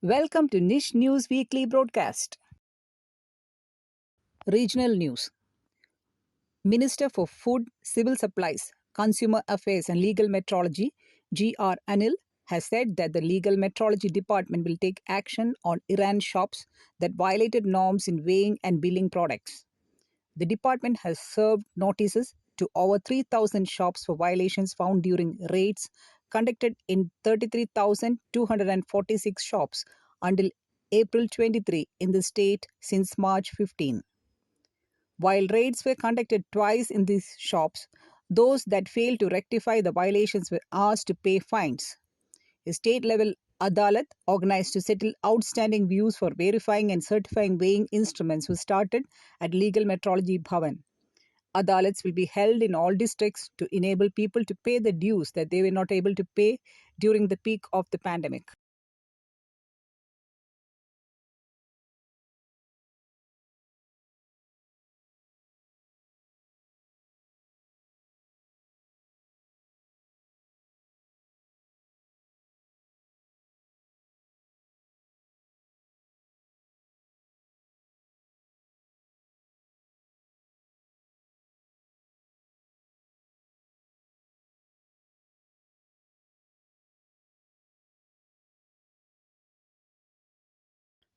Welcome to Niche News Weekly Broadcast. Regional News. Minister for Food, Civil Supplies, Consumer Affairs and Legal Metrology, G.R. Anil, has said that the Legal Metrology Department will take action on Iran shops that violated norms in weighing and billing products. The department has served notices to over 3,000 shops for violations found during raids conducted in 33,246 shops until April 23 in the state since March 15. While raids were conducted twice in these shops, those that failed to rectify the violations were asked to pay fines. A state-level Adalat organized to settle outstanding views for verifying and certifying weighing instruments was started at Legal Metrology Bhavan. Adalats will be held in all districts to enable people to pay the dues that they were not able to pay during the peak of the pandemic.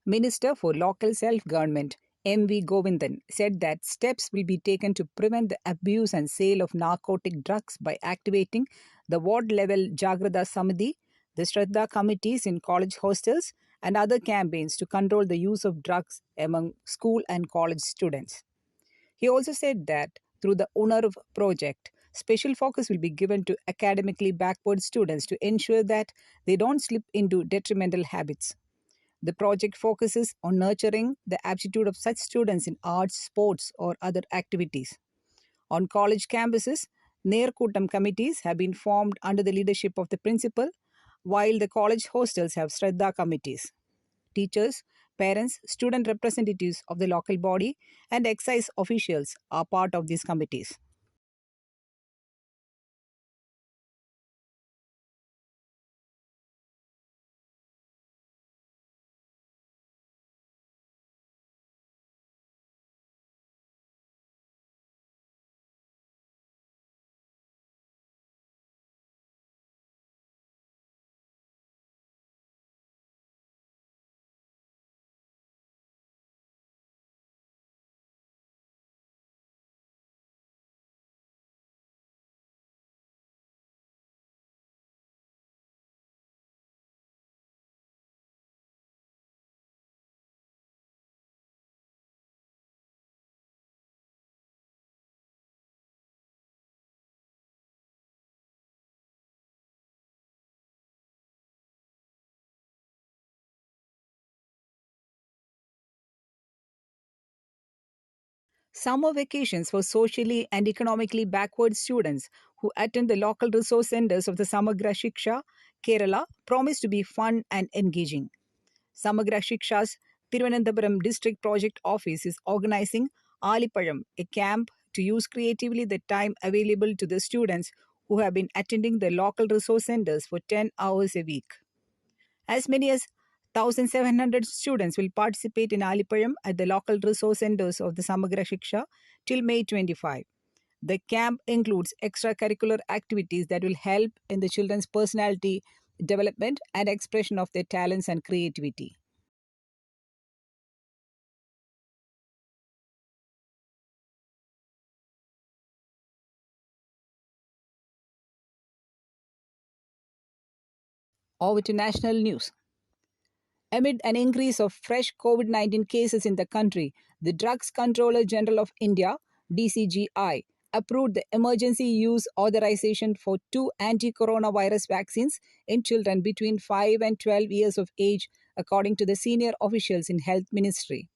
Minister for Local Self-Government, M.V. Govindan, said that steps will be taken to prevent the abuse and sale of narcotic drugs by activating the ward-level Jagrata Samiti, the Shraddha committees in college hostels, and other campaigns to control the use of drugs among school and college students. He also said that through the UNARV project, special focus will be given to academically backward students to ensure that they don't slip into detrimental habits. The project focuses on nurturing the aptitude of such students in arts, sports, or other activities. On college campuses, Nerkootam committees have been formed under the leadership of the principal, while the college hostels have Shraddha committees. Teachers, parents, student representatives of the local body, and excise officials are part of these committees. Summer vacations for socially and economically backward students who attend the local resource centers of the Samagra Shiksha, Kerala, promise to be fun and engaging. Samagra Shiksha's Thiruvananthapuram District Project Office is organizing Alipalam, a camp to use creatively the time available to the students who have been attending the local resource centers for 10 hours a week. As many as 1,700 students will participate in Alipalam at the local resource centers of the Samagra Shiksha till May 25. The camp includes extracurricular activities that will help in the children's personality development and expression of their talents and creativity. Over to national news. Amid an increase of fresh COVID 19 cases in the country, the Drugs Controller General of India, DCGI, approved the emergency use authorization for 2 anti coronavirus vaccines in children between 5 and 12 years of age, according to the senior officials in Health Ministry.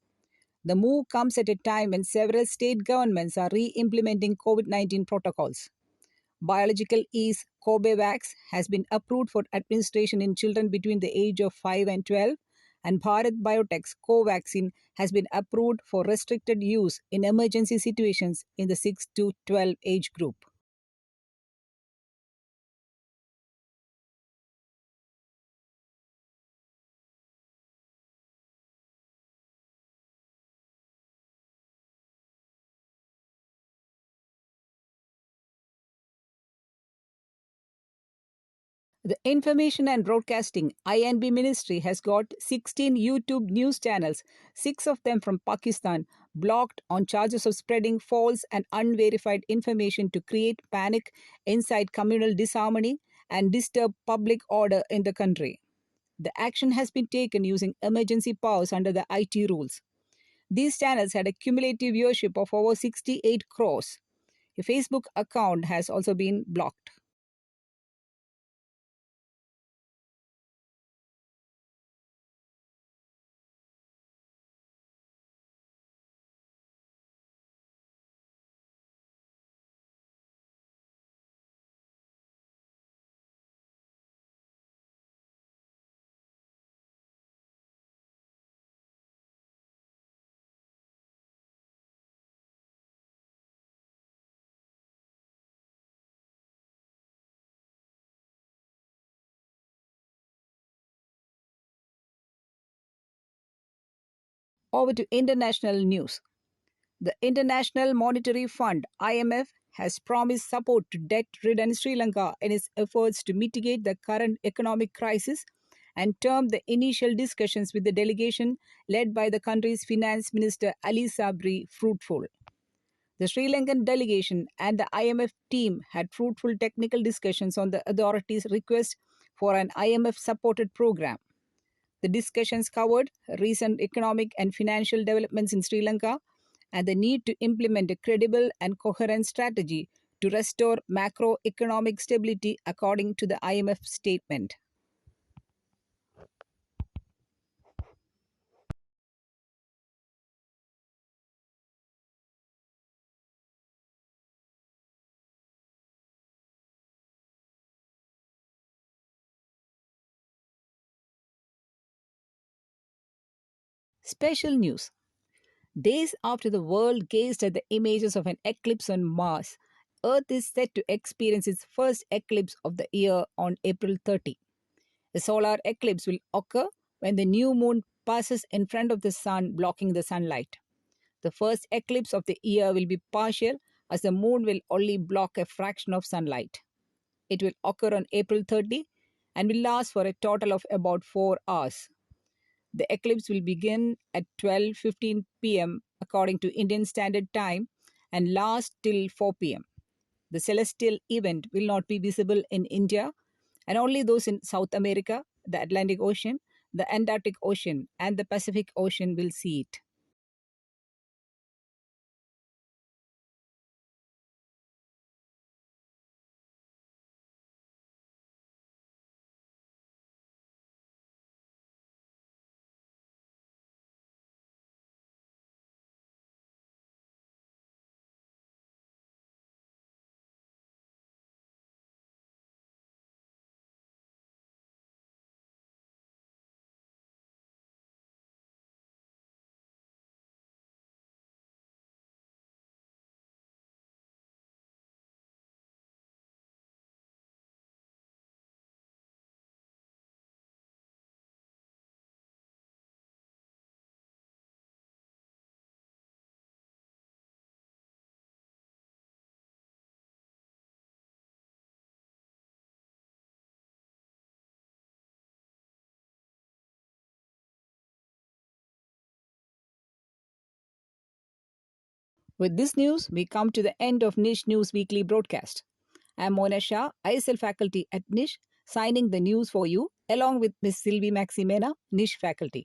The move comes at a time when several state governments are re implementing COVID 19 protocols. Biological E's Cobevax has been approved for administration in children between the age of 5 and 12, and Bharat Biotech's Covaxin has been approved for restricted use in emergency situations in the 6 to 12 age group. The Information and Broadcasting (INB) Ministry has got 16 YouTube news channels, 6 of them from Pakistan, blocked on charges of spreading false and unverified information to create panic, incite communal disharmony, and disturb public order in the country. The action has been taken using emergency powers under the IT rules. These channels had a cumulative viewership of over 68 crores. A Facebook account has also been blocked. Over to international news. The International Monetary Fund (IMF) has promised support to debt-ridden Sri Lanka in its efforts to mitigate the current economic crisis and termed the initial discussions with the delegation led by the country's Finance Minister Ali Sabri fruitful. The Sri Lankan delegation and the IMF team had fruitful technical discussions on the authorities' request for an IMF supported program. The discussions covered recent economic and financial developments in Sri Lanka and the need to implement a credible and coherent strategy to restore macroeconomic stability according to the IMF statement. Special news. Days after the world gazed at the images of an eclipse on Mars, Earth is set to experience its first eclipse of the year on April 30. The solar eclipse will occur when the new moon passes in front of the sun, blocking the sunlight. The first eclipse of the year will be partial as the moon will only block a fraction of sunlight. It will occur on April 30 and will last for a total of about 4 hours. The eclipse will begin at 12:15 p.m. according to Indian Standard Time and last till 4 p.m. The celestial event will not be visible in India, and only those in South America, the Atlantic Ocean, the Antarctic Ocean, and the Pacific Ocean will see it. With this news, we come to the end of Niche News Weekly broadcast. I am Mona Shah, ISL faculty at Niche, signing the news for you along with Ms. Sylvie Maximena, Niche faculty.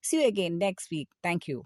See you again next week. Thank you.